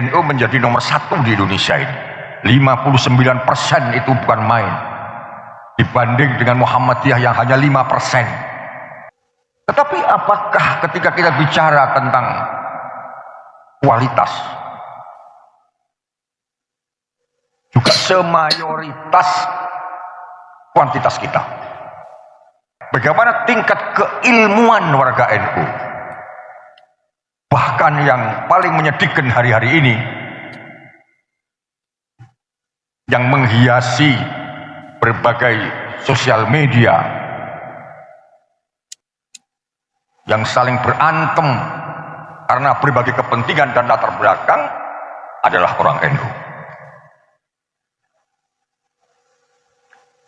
NU menjadi nomor 1 di Indonesia ini. 59% itu bukan main dibanding dengan Muhammadiyah yang hanya 5%. Tetapi apakah ketika kita bicara tentang kualitas juga semayoritas kuantitas kita? Bagaimana tingkat keilmuan warga NU? Bahkan yang paling menyedihkan hari-hari ini, yang menghiasi berbagai sosial media, yang saling berantem karena berbagai kepentingan dan latar belakang, adalah orang NU.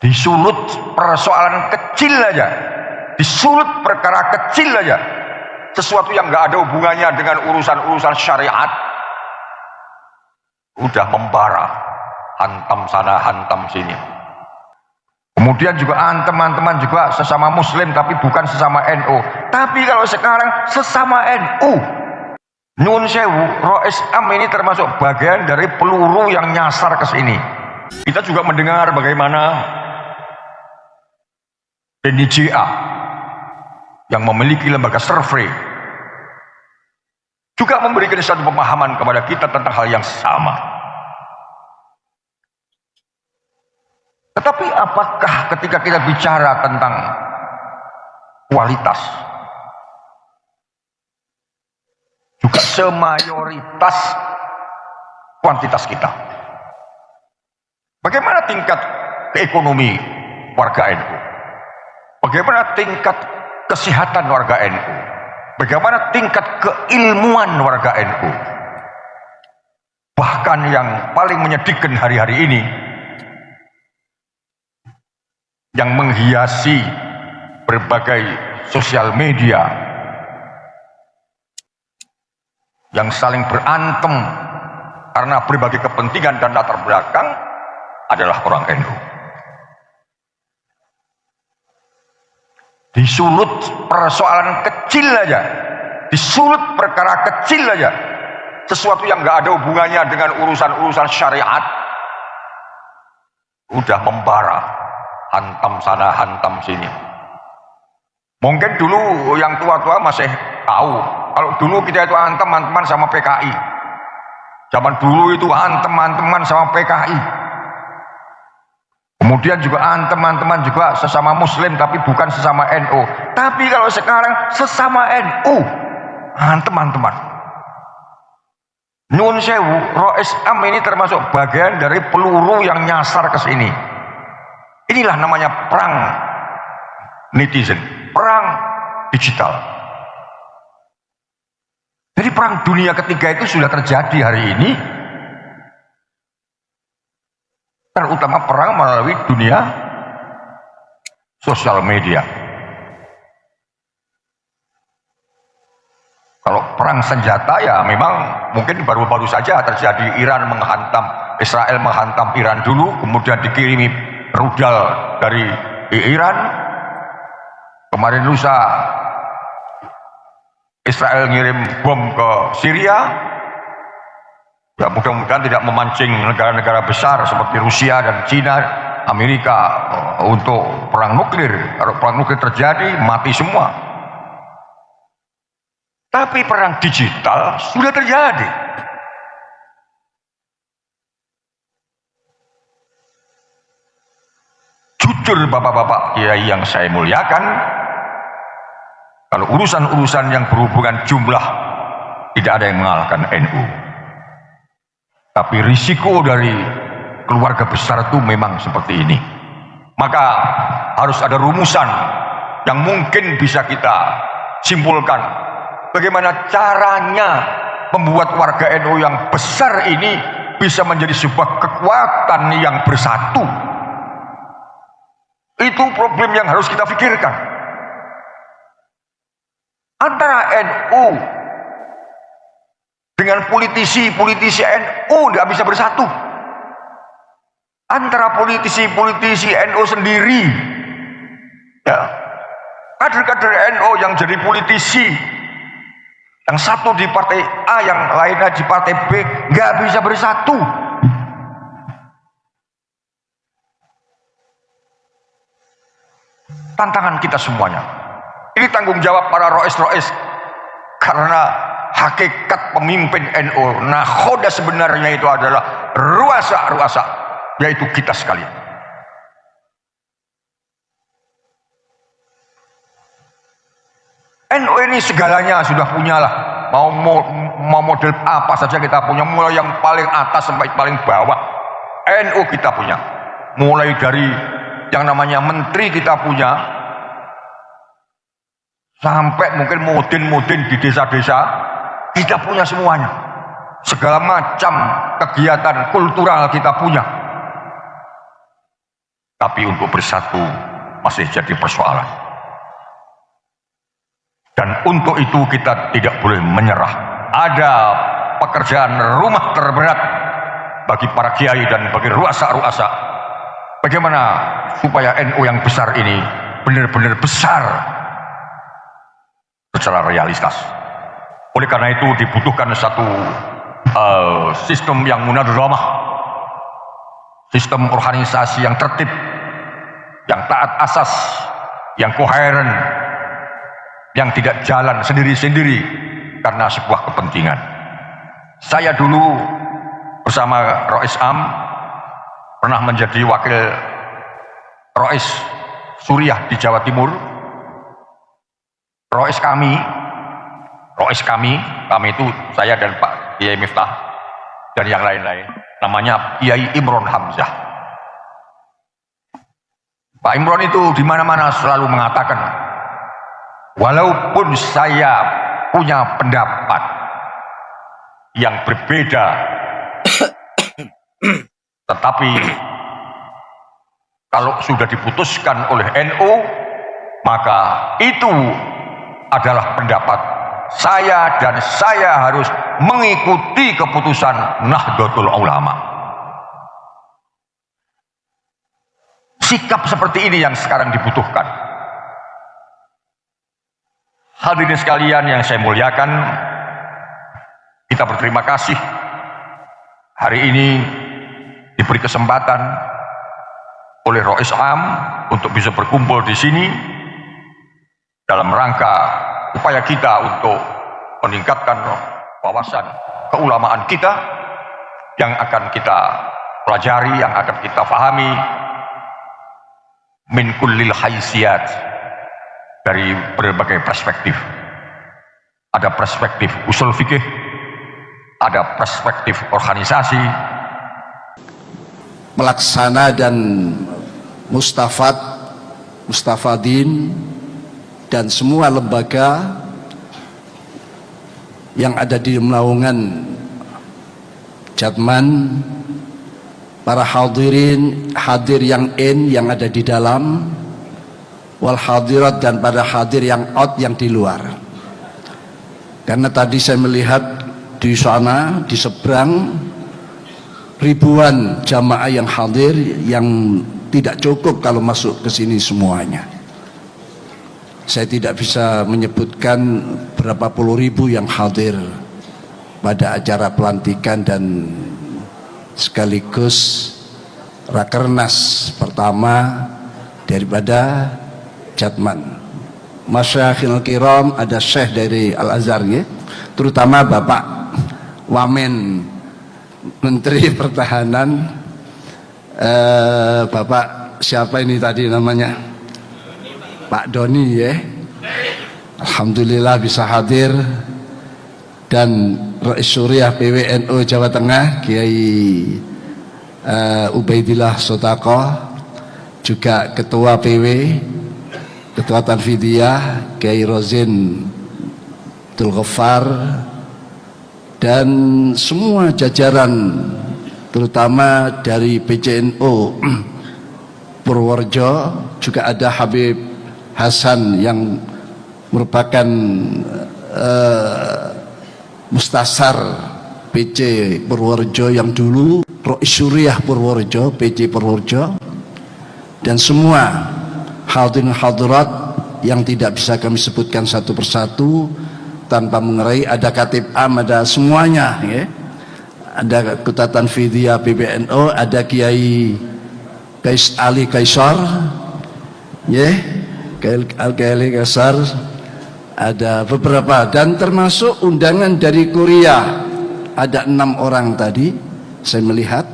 Disulut persoalan kecil aja, disulut perkara kecil aja, sesuatu yang nggak ada hubungannya dengan urusan-urusan syariat, udah membara, hantam sana, hantam sini. Kemudian juga teman-teman juga sesama muslim tapi bukan sesama NU. Tapi kalau sekarang sesama NU, nyun sewu, Rois Am ini termasuk bagian dari peluru yang nyasar ke sini. Kita juga mendengar bagaimana NIJA yang memiliki lembaga survei juga memberikan satu pemahaman kepada kita tentang hal yang sama. Tetapi apakah ketika kita bicara tentang kualitas juga semayoritas kuantitas kita? Bagaimana tingkat ekonomi warga NU? Bagaimana tingkat kesehatan warga NU? Bagaimana tingkat keilmuan warga NU? Bahkan yang paling menyedihkan hari-hari ini, yang menghiasi berbagai sosial media, yang saling berantem karena berbagai kepentingan dan latar belakang, adalah orang NU. Disulut persoalan kecil aja, disulut perkara kecil aja, sesuatu yang nggak ada hubungannya dengan urusan-urusan syariat, udah membara, hantam sana, hantam sini. Mungkin dulu yang tua-tua masih tahu, kalau dulu kita itu teman-teman sama PKI. Zaman dulu itu teman-teman sama PKI. Kemudian juga teman-teman juga sesama muslim tapi bukan sesama NU. Tapi kalau sekarang sesama NU, teman-teman, nyun sewu, Rois Am ini termasuk bagian dari peluru yang nyasar ke sini. Inilah namanya perang netizen, perang digital. Jadi perang dunia ketiga itu sudah terjadi hari ini, terutama perang melalui dunia sosial media. Kalau perang senjata ya memang mungkin baru-baru saja terjadi, Iran menghantam, Israel menghantam Iran dulu, kemudian dikirimi rudal dari Iran. Kemarin lusa Israel ngirim bom ke Syria. Ya mudah-mudahan tidak memancing negara-negara besar seperti Rusia dan Cina, Amerika untuk perang nuklir. Kalau perang nuklir terjadi, mati semua. Tapi perang digital sudah terjadi. Jujur bapak-bapak kiai yang saya muliakan, kalau urusan-urusan yang berhubungan jumlah, tidak ada yang mengalahkan NU. Tapi risiko dari keluarga besar itu memang seperti ini. Maka harus ada rumusan yang mungkin bisa kita simpulkan. Bagaimana caranya membuat warga NU yang besar ini bisa menjadi sebuah kekuatan yang bersatu. Itu problem yang harus kita pikirkan. Antara NU dengan politisi-politisi NU tidak bisa bersatu. Antara politisi-politisi NU sendiri, ya, kader-kader NU yang jadi politisi, Yang satu di partai A, yang lainnya di partai B, nggak bisa bersatu. Tantangan kita semuanya. Ini tanggung jawab para rois-rois. Karena hakikat pemimpin NU, nakhoda sebenarnya itu adalah ruasa-ruasa, yaitu kita sekalian. NU ini segalanya sudah punya lah. Mau model apa saja kita punya, mulai yang paling atas sampai paling bawah. NU kita punya. Mulai dari yang namanya menteri kita punya, sampai mungkin mudin-mudin di desa-desa, kita punya semuanya. Segala macam kegiatan kultural kita punya. Tapi untuk bersatu masih jadi persoalan. Dan untuk itu kita tidak boleh menyerah. Ada pekerjaan rumah terberat bagi para kiai dan bagi ruasa-ruasa. Bagaimana supaya NU yang besar ini benar-benar besar secara realitas. Oleh karena itu dibutuhkan satu sistem yang munadzamah, sistem organisasi yang tertib, yang taat asas, yang koheren, yang tidak jalan sendiri-sendiri karena sebuah kepentingan. Saya dulu bersama Rois Am pernah menjadi wakil Rois Suriah di Jawa Timur. Rois kami itu saya dan Pak Kiai Miftah dan yang lain-lain, namanya Kiai Imron Hamzah. Pak Imron itu di mana-mana selalu mengatakan, walaupun saya punya pendapat yang berbeda, tetapi kalau sudah diputuskan oleh NU, maka itu adalah pendapat saya dan saya harus mengikuti keputusan Nahdlatul Ulama. Sikap seperti ini yang sekarang dibutuhkan. Hadirin sekalian yang saya muliakan, kita berterima kasih hari ini diberi kesempatan oleh Rois Am untuk bisa berkumpul di sini dalam rangka upaya kita untuk meningkatkan wawasan keulamaan kita yang akan kita pelajari, yang akan kita pahami min kullil haysiyat, dari berbagai perspektif. Ada perspektif usul fikih, ada perspektif organisasi, melaksana dan mustafadin dan semua lembaga yang ada di naungan Jatman, para hadir yang yang ada di dalam, wal hadirat, dan pada hadir yang out, yang di luar. Karena tadi saya melihat di sana, di seberang, ribuan jamaah yang hadir, yang tidak cukup kalau masuk ke sini semuanya. Saya tidak bisa menyebutkan berapa puluh ribu yang hadir pada acara pelantikan dan sekaligus rakernas pertama daripada Jatman. Masyayikhul kiram, ada syekh dari Al-Azhar ya, terutama Bapak Wamen Menteri Pertahanan, Bapak siapa ini tadi namanya, Pak Doni ya. Alhamdulillah bisa hadir. Dan Rais Suriah PWNU Jawa Tengah Kiai Ubaidillah Sotaqoh, juga Ketua PW, Ketua Tanfidiyah Kiai Rozin Abdul Ghaffar, dan semua jajaran terutama dari PCNU Purworejo. Juga ada Habib Hasan yang merupakan Mustasar PC Purworejo yang dulu, Rois Suriah Purworejo, PC Purworejo, dan semua hadirin hadirat yang tidak bisa kami sebutkan satu persatu, tanpa mengerai, ada Katib Am, ada semuanya ya. Ada Kutatan Fidya PBNU, ada Kiai Ali Kaisar ya, Kiai Kaisar, ada beberapa, dan termasuk undangan dari Korea ada 6 orang tadi saya melihat.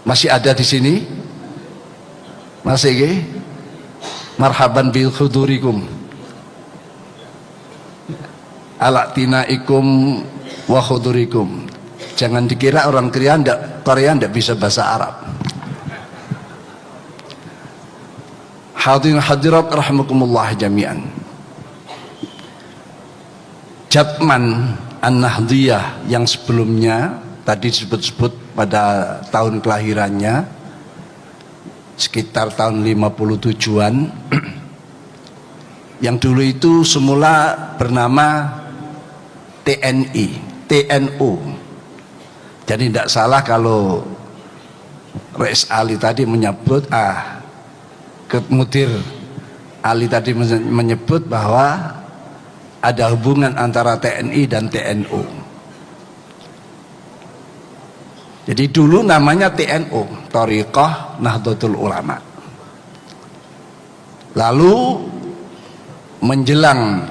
Masih ada di sini? Masih ya? Marhaban bil khudurikum alaqtinaikum wa khudurikum. Jangan dikira orang Korea ndak bisa bahasa Arab. Hadirin hadirat rahimakumullah jami'an. Jatman An-Nahdiyah yang sebelumnya tadi disebut-sebut pada tahun kelahirannya sekitar tahun 57-an, yang dulu itu semula bernama TNU. Jadi tidak salah kalau Rais Ali tadi menyebut Mudir Ali tadi menyebut bahwa ada hubungan antara TNI dan TNU. Jadi dulu namanya TNU, Thariqah Nahdlatul Ulama. Lalu menjelang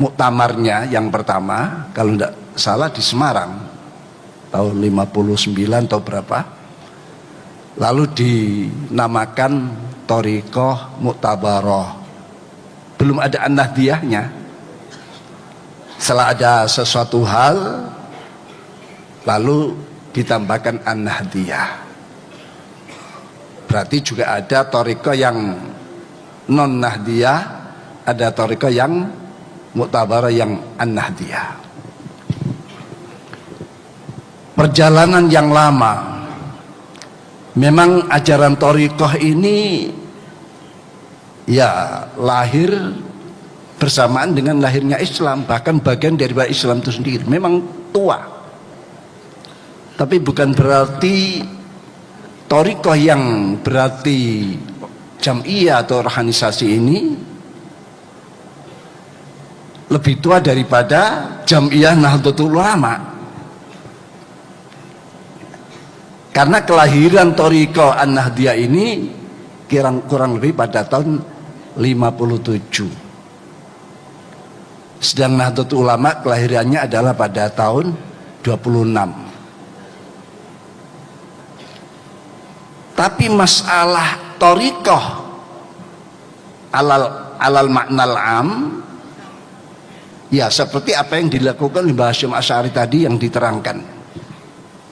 muktamarnya yang pertama, kalau tidak salah di Semarang tahun 59 atau berapa, lalu dinamakan Thariqah Muktabaroh. Belum ada An-Nahdiyahnya. Setelah ada sesuatu hal lalu ditambahkan An-Nahdiyah. Berarti juga ada Thariqah yang non Nahdiyah, ada Thariqah yang Muktabarah yang An-Nahdiyah. Perjalanan yang lama. Memang ajaran Thariqah ini ya lahir bersamaan dengan lahirnya Islam, bahkan bagian dari Islam itu sendiri. Memang tua, tapi bukan berarti Thariqah yang berarti jam'iyah atau organisasi ini lebih tua daripada Jam'iyah Nahdlatul Ulama. Karena kelahiran Thariqah An-Nahdiyah ini kurang lebih pada tahun 57. Sedang Nahdlatul Ulama kelahirannya adalah pada tahun 26. Tapi masalah Thariqah alal maknal am, ya seperti apa yang dilakukan oleh Mbah Hasyim Asy'ari tadi yang diterangkan.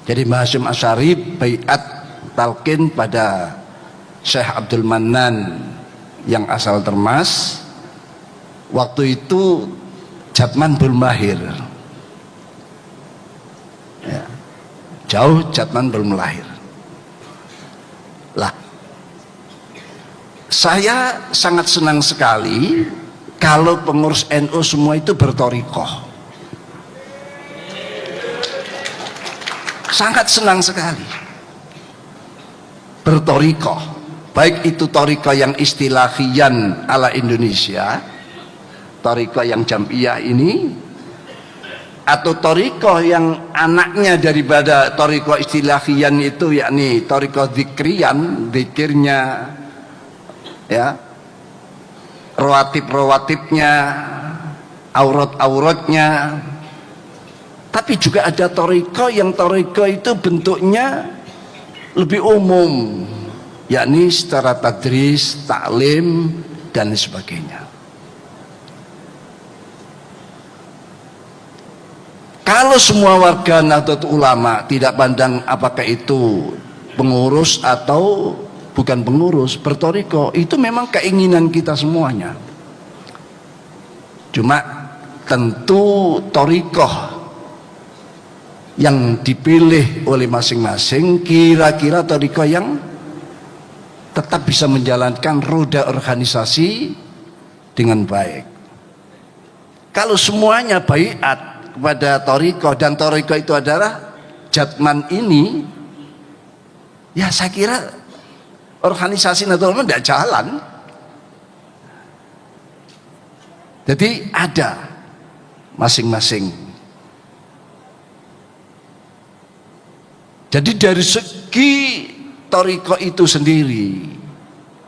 Jadi Mbah Hasyim Asy'ari baiat talqin pada Syekh Abdul Mannan yang asal Termas. Waktu itu Jatman belum lahir ya, jauh Jatman belum lahir lah. Saya sangat senang sekali kalau pengurus NU semua itu berthariqah. Sangat senang sekali berthariqah, baik itu thariqah yang istilahian ala Indonesia, thariqah yang jam'iyah ini, atau thariqah yang anaknya daripada thariqah istilahian itu, yakni thariqah zikrian, zikirnya ya, rawatib-rawatibnya, aurat-auratnya. Tapi juga ada thariqah yang thariqah itu bentuknya lebih umum, yakni secara tadris, taklim dan sebagainya. Kalau semua warga Nahdlatul Ulama tidak pandang apakah itu pengurus atau bukan pengurus, berthariqah, itu memang keinginan kita semuanya. Cuma tentu thariqah yang dipilih oleh masing-masing kira-kira thariqah yang tetap bisa menjalankan roda organisasi dengan baik. Kalau semuanya baiat kepada thariqah dan thariqah itu adalah Jatman ini, ya saya kira organisasi Nahdlatul Ulama tidak jalan. Jadi ada masing-masing. Jadi dari segi thariqah itu sendiri,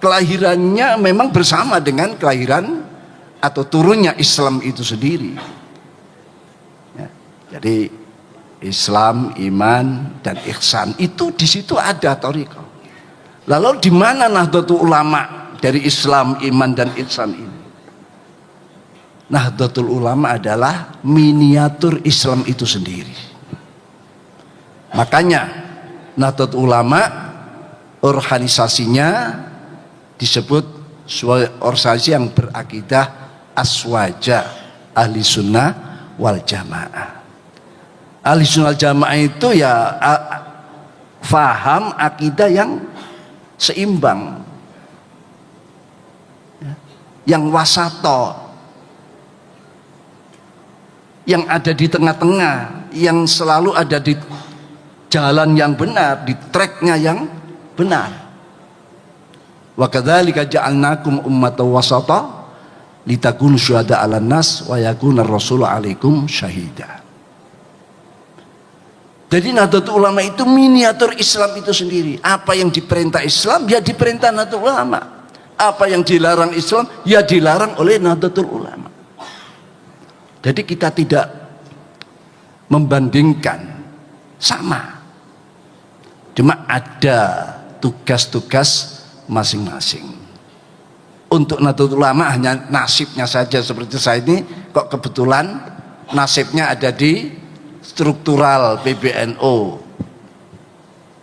kelahirannya memang bersama dengan kelahiran atau turunnya Islam itu sendiri. Ya, jadi Islam, iman, dan ihsan itu di situ ada thariqah. Lalu di mana Nahdlatul Ulama dari Islam, iman, dan ihsan ini? Nahdlatul Ulama adalah miniatur Islam itu sendiri. Makanya Nahdlatul Ulama organisasinya disebut organisasi yang berakidah aswaja ahli sunnah wal jamaah. Ahli sunnah wal jamaah itu ya faham akidah yang seimbang, yang wasato, yang ada di tengah-tengah, yang selalu ada di jalan yang benar, di tracknya yang benar. Wa kadzalika ja'alnakum ummatan wasata litakunu syuhada 'alan nas wa yakuna ar-rasulu 'alaikum syahida. Jadi Nahdlatul Ulama itu miniatur Islam itu sendiri. Apa yang diperintah Islam ya diperintah Nahdlatul Ulama. Apa yang dilarang Islam ya dilarang oleh Nahdlatul Ulama. Jadi kita tidak membandingkan, sama. Cuma ada tugas-tugas masing-masing. Untuk Nahdlatul Ulama hanya nasibnya saja seperti saya ini, kok kebetulan nasibnya ada di struktural PBNU.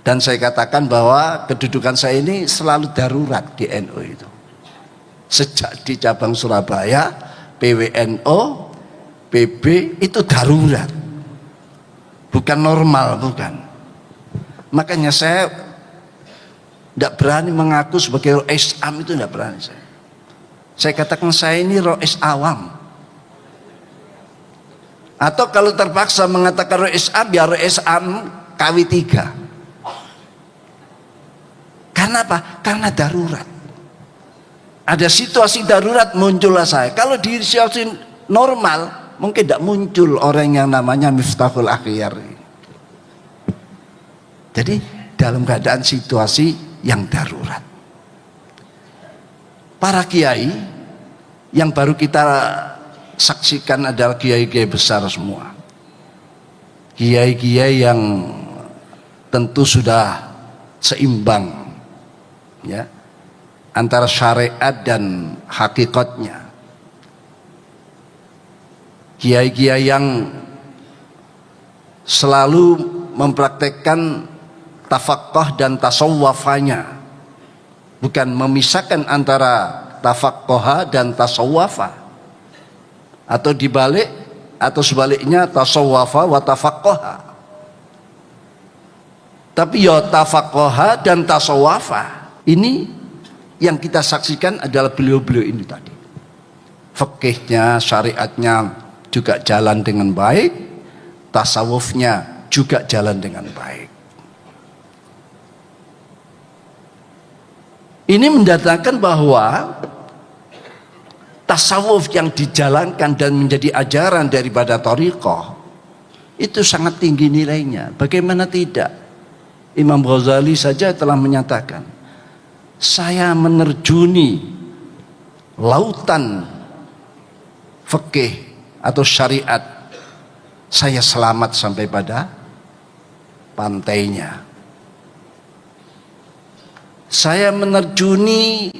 Dan saya katakan bahwa kedudukan saya ini selalu darurat di NU itu. Sejak di cabang Surabaya, PWNU, PB itu darurat. Bukan normal, bukan. Makanya saya tidak berani mengaku sebagai Rois Am, itu tidak berani saya. Saya katakan saya ini Rois Awam. Atau kalau terpaksa mengatakan Rois Am, ya Rois Am KW3. Karena apa? Karena darurat. Ada situasi darurat muncullah saya. Kalau di situasi normal mungkin tidak muncul orang yang namanya Miftahul Akhyar. Jadi dalam keadaan situasi yang darurat, para kiai yang baru kita saksikan adalah kiai-kiai besar semua, kiai-kiai yang tentu sudah seimbang ya antara syariat dan hakikatnya, kiai-kiai yang selalu mempraktekkan tafaqqah dan tasawwufanya, bukan memisahkan antara tafaqqaha dan tasawwafa, atau dibalik atau sebaliknya tasawwafa wa tafaqqaha. Tapi ya tafaqqaha dan tasawwafa ini yang kita saksikan adalah beliau-beliau ini tadi. Fikihnya, syariatnya juga jalan dengan baik, tasawufnya juga jalan dengan baik. Ini mendatangkan bahwa tasawuf yang dijalankan dan menjadi ajaran daripada thariqah itu sangat tinggi nilainya. Bagaimana tidak? Imam Ghazali saja telah menyatakan, saya menerjuni lautan fikih atau syariat, saya selamat sampai pada pantainya. Saya menerjuni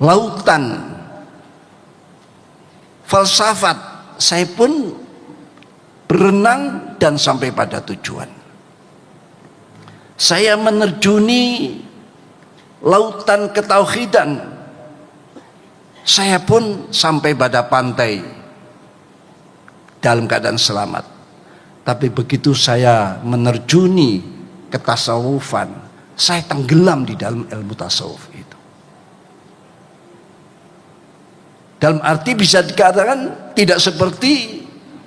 lautan falsafat, saya pun berenang dan sampai pada tujuan. Saya menerjuni lautan ketauhidan, saya pun sampai pada pantai dalam keadaan selamat. Tapi begitu saya menerjuni ketasawufan, saya tenggelam di dalam ilmu tasawuf itu. Dalam arti bisa dikatakan tidak seperti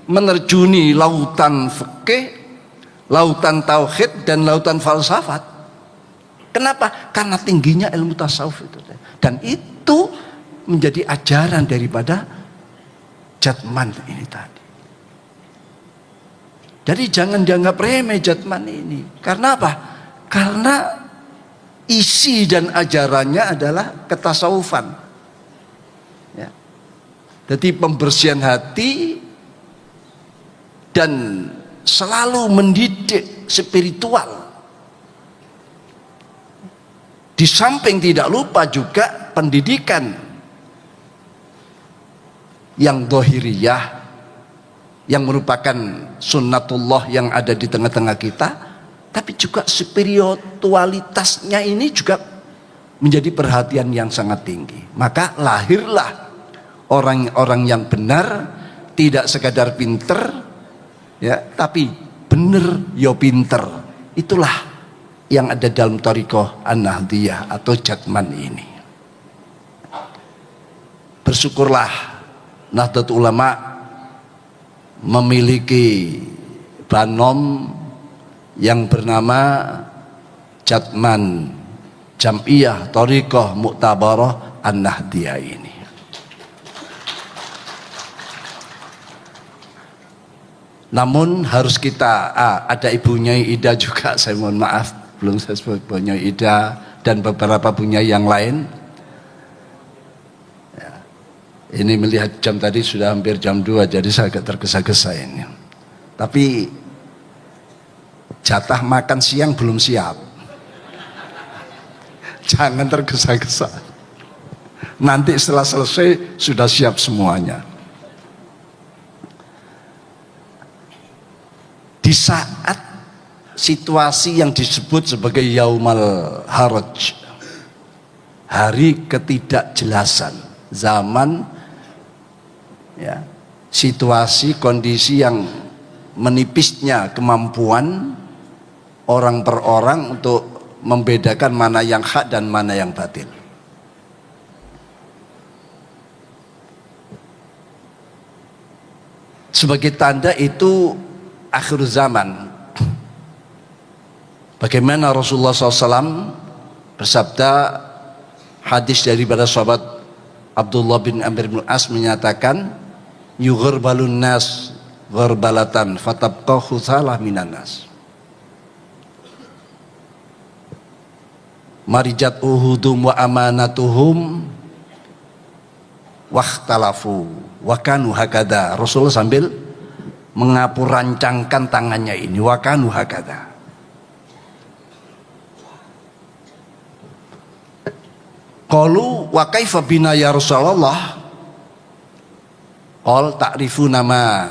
menerjuni lautan fikih, lautan tauhid dan lautan falsafat. Kenapa? Karena tingginya ilmu tasawuf itu. Dan itu menjadi ajaran daripada Jatman ini tadi. Jadi jangan dianggap remeh Jatman ini. Karena apa? Karena isi dan ajarannya adalah ketasawufan. Ya. Jadi pembersihan hati dan selalu mendidik spiritual. Di samping tidak lupa juga pendidikan yang dohiriyah, yang merupakan sunnatullah yang ada di tengah-tengah kita, tapi juga spiritualitasnya ini juga menjadi perhatian yang sangat tinggi. Maka lahirlah orang-orang yang benar, tidak sekadar pinter, ya, tapi bener yo pinter. Itulah yang ada dalam Thariqah An-Nahdiyah atau Jatman ini. Bersyukurlah Nahdlatul Ulama memiliki banom yang bernama Jatman Jam'iyah Thariqah Mu'tabarah An-Nahdiyah ini. Namun harus kita ada Ibu Nyai Ida juga, saya mohon maaf belum saya sebut Bu Nyai Ida dan beberapa Bu Nyai yang lain. Ya. Ini melihat jam tadi sudah hampir jam 2, jadi saya agak tergesa-gesa ini. Tapi jatah makan siang belum siap. Jangan tergesa-gesa. Nanti setelah selesai sudah siap semuanya. Di saat situasi yang disebut sebagai Yaumal Haraj, hari ketidakjelasan, zaman ya, situasi kondisi yang menipisnya kemampuan orang per orang untuk membedakan mana yang hak dan mana yang batil. Sebagai tanda itu akhir zaman. Bagaimana Rasulullah SAW bersabda, hadis daripada sahabat Abdullah bin Amr bin As menyatakan, yughirbalun nas gharbalatan fatabqa khuthalah minan nas. Marijat uhudum wa amanatuhum wakhtalafu wa kanu hakada. Rasulullah sambil mengapu rancangkan tangannya ini, wa kanu hakada. Qalu wa kaifa bina ya Rasulullah? Qal ta'rifuna ma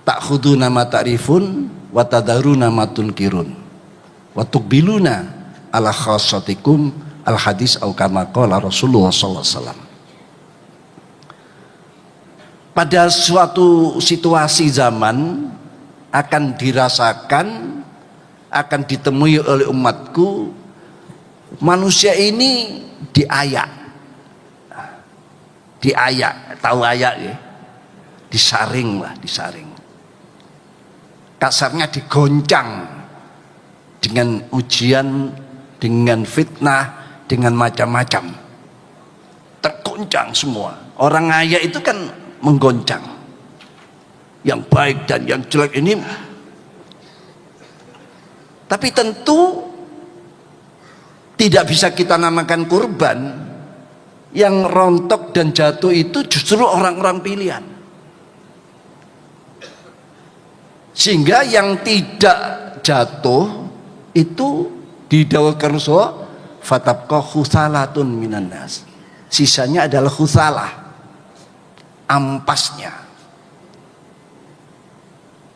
ta'khuduna ma ta'rifun wa tadaruna ma tunkirun wa tuqbiluna ala khassatikum al hadis au kama qala Rasulullah sallallahu alaihi wasallam. Pada suatu situasi zaman akan dirasakan, akan ditemui oleh umatku, manusia ini diayak, tahu ayak ya, disaring lah, disaring. Kasarnya digoncang dengan ujian, dengan fitnah, dengan macam-macam. Tergoncang semua. Orang ayak itu kan menggoncang. Yang baik dan yang jelek ini. Tapi tentu tidak bisa kita namakan kurban. Yang rontok dan jatuh itu justru orang-orang pilihan. Sehingga yang tidak jatuh itu didawahkan Rasulullah, fatabqa khusalatun minan nas. Sisanya adalah khusalah, ampasnya.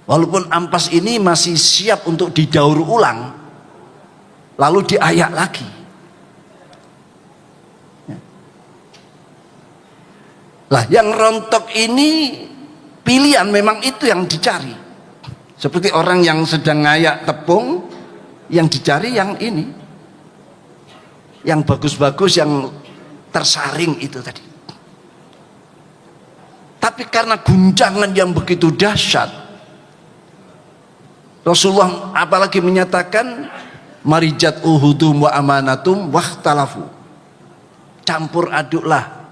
Walaupun ampas ini masih siap untuk didaur ulang, lalu diayak lagi. Lah yang rontok ini pilihan, memang itu yang dicari. Seperti orang yang sedang ngayak tepung, yang dicari yang ini, yang bagus-bagus, yang tersaring itu tadi. Tapi karena guncangan yang begitu dahsyat, Rasulullah apalagi menyatakan marijat uhudum wa amanatum wakhtalafu, campur aduklah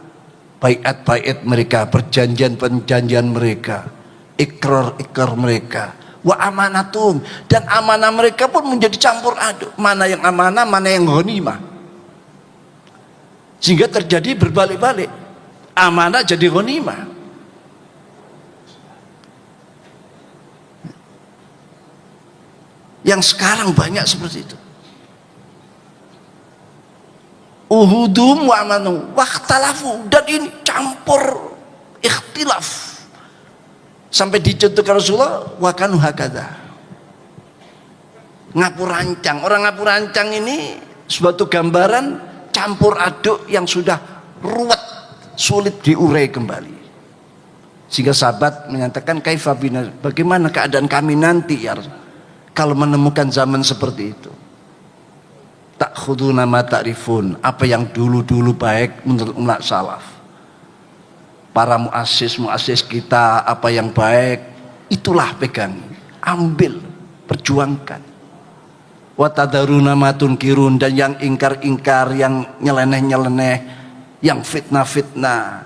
baiat mereka, perjanjian mereka, ikrar mereka, wa amanatum, dan amanah mereka pun menjadi campur aduk, mana yang amanah, mana yang ghanimah, sehingga terjadi berbalik-balik, amanah jadi ghanimah. Yang sekarang banyak seperti itu. Uhudum wa amanu wakhtalafu, dan ini campur ikhtilaf sampai dicontohkan Rasulullah wa kanu hakadha, ngapurancang. Orang ngapurancang ini suatu gambaran campur aduk yang sudah ruwet, sulit diurai kembali, sehingga sahabat menyatakan kaifa bina, bagaimana keadaan kami nanti ya kalau menemukan zaman seperti itu. Ta'khuduna ma ta'rifun, apa yang dulu-dulu baik menurut ulama salaf, para muassis kita, apa yang baik itulah pegang, ambil, perjuangkan. Wa tadaruna ma tunkirun, dan yang ingkar-ingkar, yang nyeleneh-nyeleneh, yang fitnah-fitnah,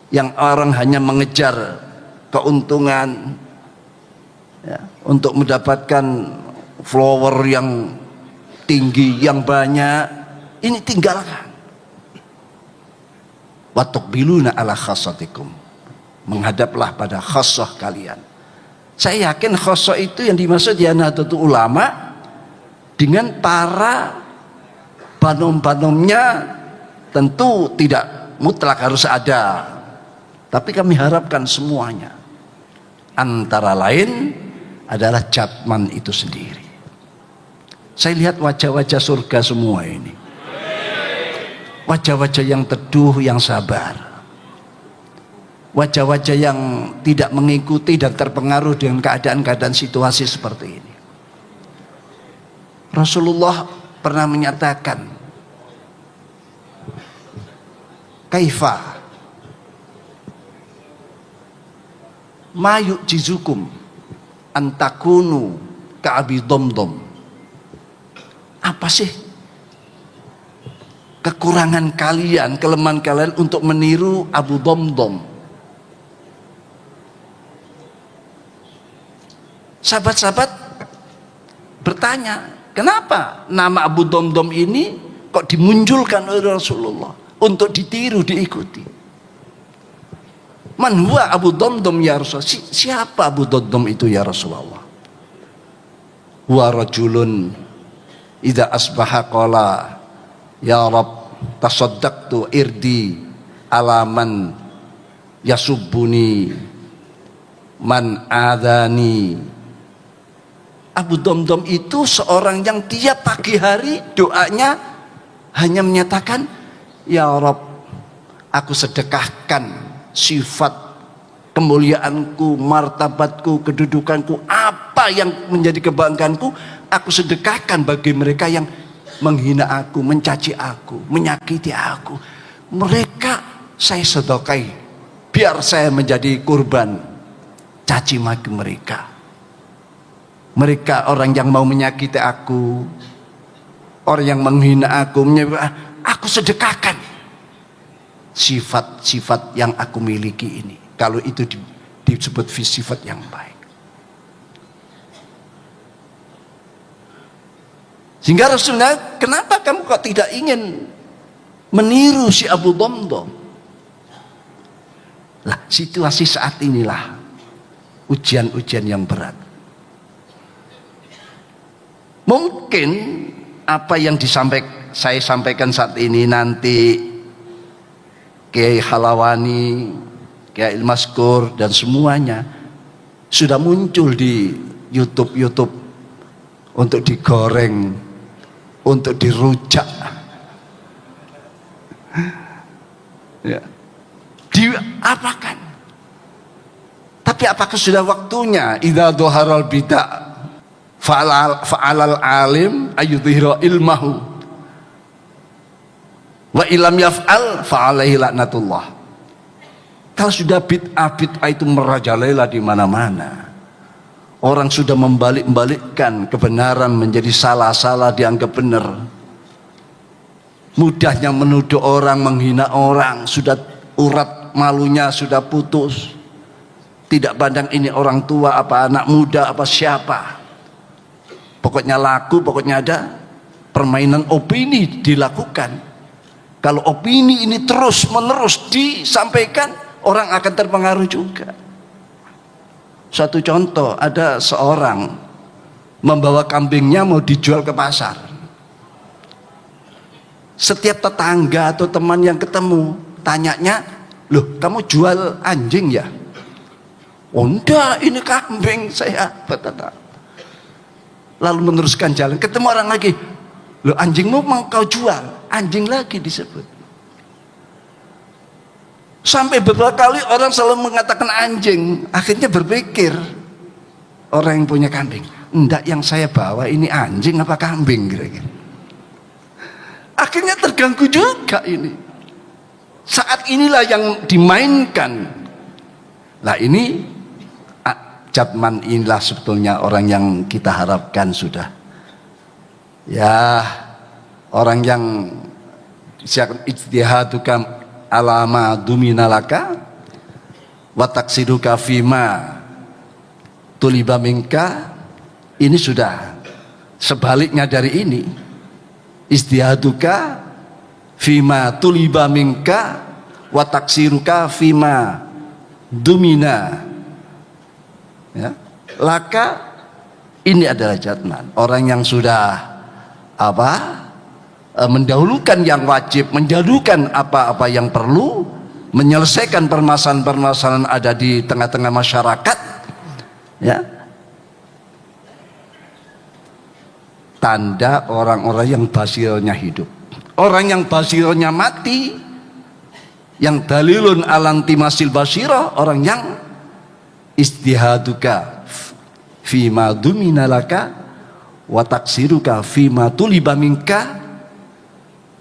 yang orang hanya mengejar keuntungan ya, untuk mendapatkan follower yang tinggi, yang banyak, ini tinggalkan. Wa tuqbiluna ala khassatikum, menghadaplah pada khassah kalian. Saya yakin khassah itu yang dimaksud ya Nahdlatul Ulama dengan para banom-banomnya, tentu tidak mutlak harus ada, tapi kami harapkan semuanya. Antara lain adalah Jatman itu sendiri. Saya lihat wajah-wajah surga semua ini, wajah-wajah yang teduh, yang sabar, wajah-wajah yang tidak mengikuti dan terpengaruh dengan keadaan-keadaan situasi seperti ini. Rasulullah pernah menyatakan, kaifa ma yu'jizukum antakunu ka'abi domdom, apa sih kekurangan kalian, kelemahan kalian untuk meniru Abu Domdom? Sahabat-sahabat bertanya, kenapa nama Abu Domdom ini kok dimunculkan oleh Rasulullah untuk ditiru, diikuti? Man huwa Abu Domdom ya Rasulullah? Siapa Abu Domdom itu ya Rasulullah? Huwa rajulun idza asbaha qala ya Rabb tasaddaqtu irdi alaman yasubbuni man adani. Abu Domdom itu seorang yang tiap pagi hari doanya hanya menyatakan, ya Rabb, aku sedekahkan sifat kemuliaanku, martabatku, kedudukanku, apa yang menjadi kebanggaanku, aku sedekahkan bagi mereka yang menghina aku, mencaci aku, menyakiti aku. Mereka saya sedekahkan biar saya menjadi kurban caci maki mereka. Mereka orang yang mau menyakiti aku, orang yang menghina aku, aku sedekahkan sifat-sifat yang aku miliki ini, kalau itu disebut sifat yang baik. Sehingga Rasulullah, kenapa kamu kok tidak ingin meniru si Abu Domdom? Lah, situasi saat inilah ujian-ujian yang berat. Mungkin apa yang saya sampaikan saat ini nanti Kiai Halawani, Kiai Ilmaskur dan semuanya sudah muncul di YouTube untuk digoreng, untuk dirujak, ya, diapakan. Tapi apakah sudah waktunya idza dhaharal bid'ah fa'alal alim ayudhira ilmahu wa ilam yaf'al fa'alaihi laknatullah. Kalau sudah bid'ah itu merajalela di mana-mana, orang sudah membalik-balikkan kebenaran menjadi salah dianggap benar, mudahnya menuduh orang, menghina orang, sudah urat malunya sudah putus, tidak pandang ini orang tua apa anak muda apa siapa, pokoknya laku, pokoknya ada permainan opini dilakukan. Kalau opini ini terus menerus disampaikan, orang akan terpengaruh juga. Satu contoh, ada seorang membawa kambingnya mau dijual ke pasar. Setiap tetangga atau teman yang ketemu tanyanya, loh kamu jual anjing ya? Oh enggak, ini kambing saya. Lalu meneruskan jalan, ketemu orang lagi, loh anjingmu mau kau jual? Anjing lagi disebut. Sampai beberapa kali orang selalu mengatakan anjing. Akhirnya berpikir orang yang punya kambing, enggak, yang saya bawa ini anjing apa kambing kira-kira. Akhirnya terganggu juga ini. Saat inilah yang dimainkan. Nah ini Jatman inilah sebetulnya orang yang kita harapkan sudah. Ya, orang yang ijtihaduka alama duminalaka wa taksiduka fima tuliba minka, ini sudah sebaliknya dari ini. Ijtihaduka fima tuliba minka wa taksiruka fima dumina, ya. Laka ini adalah Jatman, orang yang sudah mendahulukan yang wajib, mendahulukan apa-apa yang perlu, menyelesaikan permasalahan-permasalahan ada di tengah-tengah masyarakat, ya. Tanda orang-orang yang basirnya hidup. Orang yang basirnya mati, yang dalilun alanti masil basirah, orang yang istihaduka fima duminalaka wa taksiruka fima tuliba minka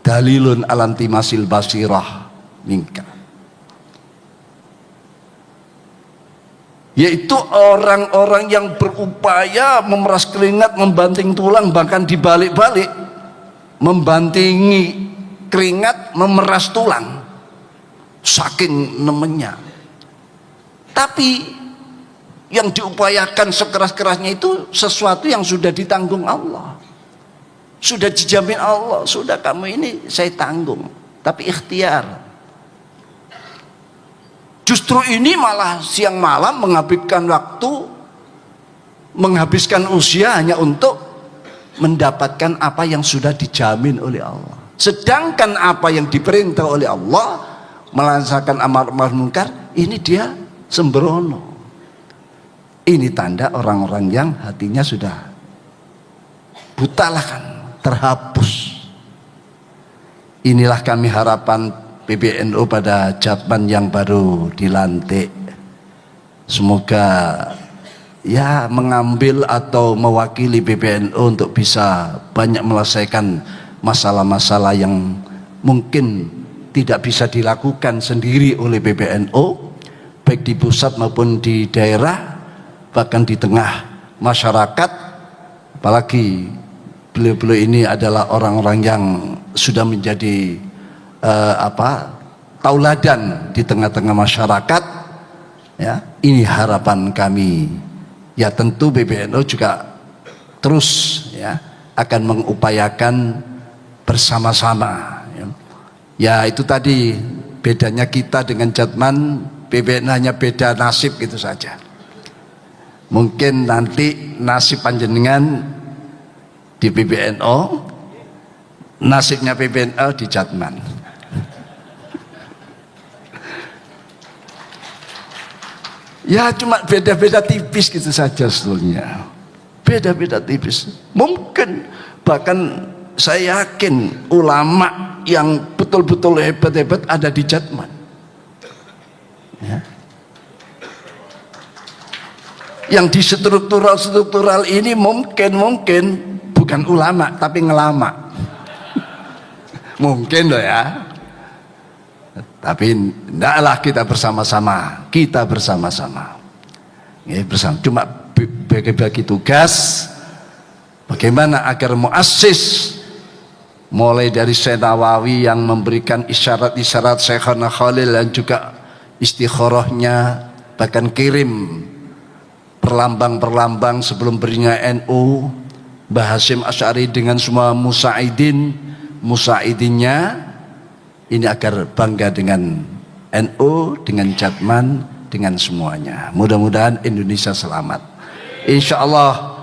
dalilun alanti masil basirah minka, yaitu orang-orang yang berupaya memeras keringat, membanting tulang, bahkan dibalik-balik, membantingi keringat, memeras tulang saking nemennya. Tapi yang diupayakan sekeras-kerasnya itu sesuatu yang sudah ditanggung Allah, sudah dijamin Allah, sudah kamu ini saya tanggung, tapi ikhtiar. Justru ini malah siang malam menghabiskan waktu, menghabiskan usia hanya untuk mendapatkan apa yang sudah dijamin oleh Allah. Sedangkan apa yang diperintah oleh Allah, melaksanakan amar ma'ruf munkar, ini dia sembrono. Ini tanda orang-orang yang hatinya sudah buta lah kan, terhapus. Inilah kami harapan PBNU pada Jatman yang baru dilantik. Semoga ya mengambil atau mewakili PBNU untuk bisa banyak menyelesaikan masalah-masalah yang mungkin tidak bisa dilakukan sendiri oleh PBNU, baik di pusat maupun di daerah, bahkan di tengah masyarakat. Apalagi beliau-beliau ini adalah orang-orang yang sudah menjadi tauladan di tengah-tengah masyarakat, ya. Ini harapan kami. Ya tentu PBNU juga terus ya akan mengupayakan bersama-sama, ya. Ya itu tadi bedanya kita dengan Jatman, PBNU hanya beda nasib gitu saja. Mungkin nanti nasib panjenengan di PBNU, nasibnya PBNU di Jatman. Ya cuma beda-beda tipis gitu saja sebetulnya. Beda-beda tipis. Mungkin bahkan saya yakin ulama yang betul-betul hebat-hebat ada di Jatman, ya. Yang di struktural ini mungkin bukan ulama tapi ngelama. Mungkin loh ya. Tapi ndaklah kita bersama-sama. Ya, bersama. Cuma bagi tugas bagaimana agar muassis mulai dari Syekh Nawawi yang memberikan isyarat-isyarat Syekhana Khalil dan juga istikharahnya, bahkan kirim perlambang-perlambang sebelum berinya NU, Mbah Hasyim Asy'ari dengan semua musaidinnya ini agar bangga dengan NU, dengan Jatman, dengan semuanya. Mudah-mudahan Indonesia selamat. Insya Allah